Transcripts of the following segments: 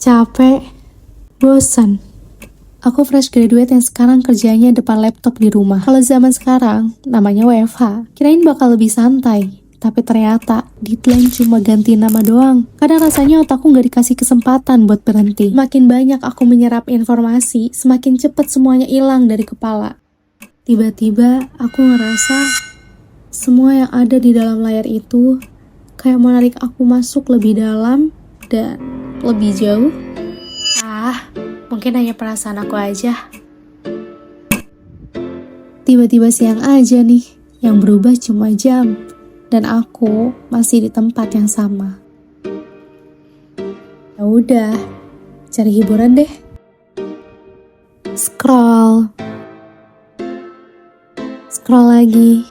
capek, bosan. Aku fresh graduate yang sekarang kerjanya depan laptop di rumah. Kalau zaman sekarang, namanya WFH. Kirain bakal lebih santai. Tapi ternyata, deadline cuma ganti nama doang. Kadang rasanya otakku gak dikasih kesempatan buat berhenti. Makin banyak aku menyerap informasi, semakin cepat semuanya hilang dari kepala. Tiba-tiba, aku ngerasa semua yang ada di dalam layar itu kayak menarik aku masuk lebih dalam dan lebih jauh. Mungkin hanya perasaan aku aja. Tiba-tiba siang aja nih, yang berubah cuma jam, dan aku masih di tempat yang sama. Ya udah, cari hiburan deh. Scroll lagi.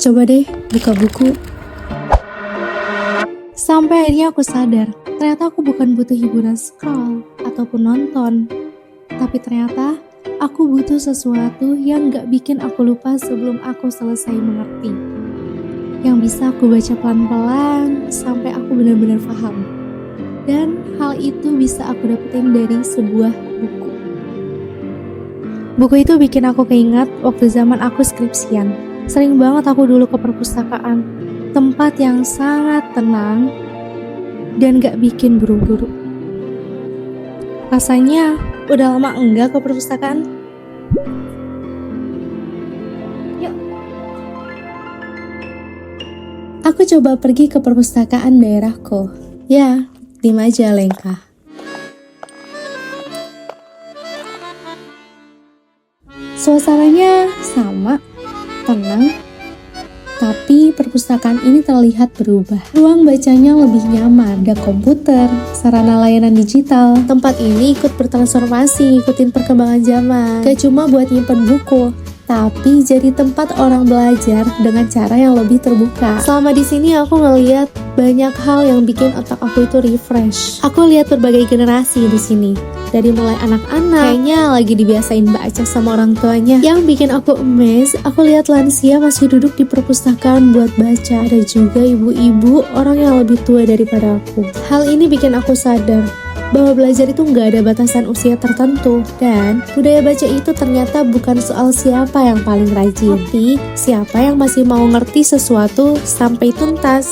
Coba deh buka buku. Sampai akhirnya aku sadar, ternyata aku bukan butuh hiburan scroll ataupun nonton. Tapi ternyata aku butuh sesuatu yang gak bikin aku lupa sebelum aku selesai mengerti. Yang bisa aku baca pelan-pelan sampai aku benar-benar paham. Dan hal itu bisa aku dapetin dari sebuah buku. Buku itu bikin aku keingat waktu zaman aku skripsian. Sering banget aku dulu ke perpustakaan, tempat yang sangat tenang dan gak bikin buru-buru. Rasanya udah lama enggak ke perpustakaan. Yuk. Aku coba pergi ke perpustakaan daerahku, ya, di Majalengka. Suasananya sama, tenang, tapi perpustakaan ini terlihat berubah. Ruang bacanya lebih nyaman, ada komputer, sarana layanan digital. Tempat ini ikut bertransformasi, ikutin perkembangan zaman. Gak cuma buat nyimpen buku, tapi jadi tempat orang belajar dengan cara yang lebih terbuka. Selama di sini aku ngeliat banyak hal yang bikin otak aku itu refresh. Aku lihat berbagai generasi di sini. Dari mulai anak-anak, kayaknya lagi dibiasain baca sama orang tuanya. Yang bikin aku amazed, aku lihat lansia masih duduk di perpustakaan buat baca. Ada juga ibu-ibu, orang yang lebih tua daripada aku. Hal ini bikin aku sadar bahwa belajar itu nggak ada batasan usia tertentu. Dan budaya baca itu ternyata bukan soal siapa yang paling rajin, tapi siapa yang masih mau ngerti sesuatu sampai tuntas.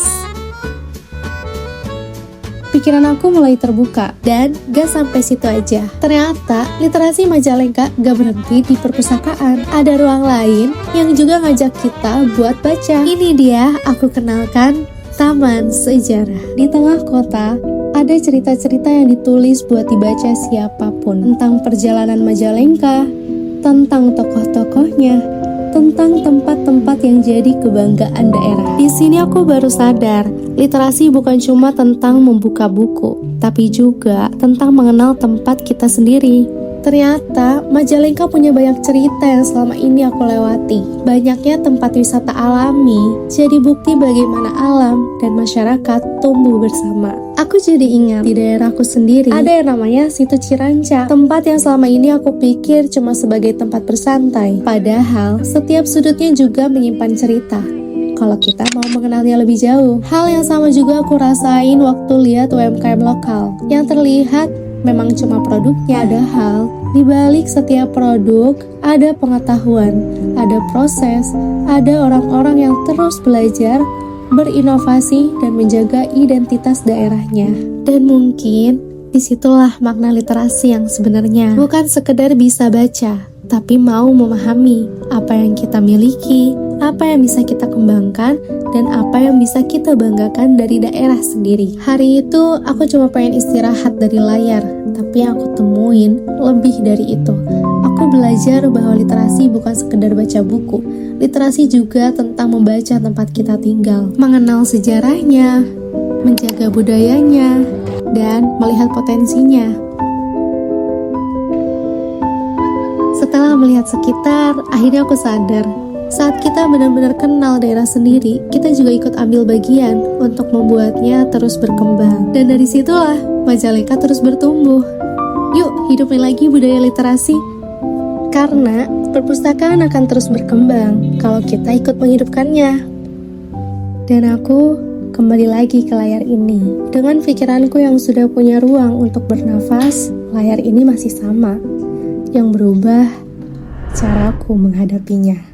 Pikiran aku mulai terbuka, dan gak sampai situ aja. Ternyata literasi Majalengka gak berhenti di perpustakaan. Ada ruang lain yang juga ngajak kita buat baca. Ini dia, aku kenalkan Taman Sejarah. Di tengah kota, ada cerita-cerita yang ditulis buat dibaca siapapun. Tentang perjalanan Majalengka, tentang tokoh-tokohnya, tentang tempat-tempat yang jadi kebanggaan daerah. Di sini aku baru sadar, literasi bukan cuma tentang membuka buku, tapi juga tentang mengenal tempat kita sendiri. Ternyata Majalengka punya banyak cerita yang selama ini aku lewati. Banyaknya tempat wisata alami jadi bukti bagaimana alam dan masyarakat tumbuh bersama. Aku jadi ingat di daerahku sendiri ada yang namanya Situ Ciranca, tempat yang selama ini aku pikir cuma sebagai tempat bersantai. Padahal setiap sudutnya juga menyimpan cerita kalau kita mau mengenalnya lebih jauh. Hal yang sama juga aku rasain waktu lihat UMKM lokal. Yang terlihat memang cuma produknya, padahal di balik setiap produk ada pengetahuan, ada proses, ada orang-orang yang terus belajar, berinovasi, dan menjaga identitas daerahnya. Dan mungkin disitulah makna literasi yang sebenarnya. Bukan sekedar bisa baca, tapi mau memahami apa yang kita miliki, apa yang bisa kita kembangkan, dan apa yang bisa kita banggakan dari daerah sendiri. Hari itu aku cuma pengen istirahat dari layar, tapi yang aku temuin lebih dari itu. Aku belajar bahwa literasi bukan sekedar baca buku. Literasi juga tentang membaca tempat kita tinggal, mengenal sejarahnya, menjaga budayanya, dan melihat potensinya. Setelah melihat sekitar, akhirnya aku sadar Saat kita benar-benar kenal daerah sendiri, kita juga ikut ambil bagian untuk membuatnya terus berkembang. Dan dari situlah Majalengka terus bertumbuh. Yuk, hidupin lagi budaya literasi. Karena perpustakaan akan terus berkembang kalau kita ikut menghidupkannya. Dan aku kembali lagi ke layar ini. Dengan pikiranku yang sudah punya ruang untuk bernafas, layar ini masih sama. Yang berubah, caraku menghadapinya.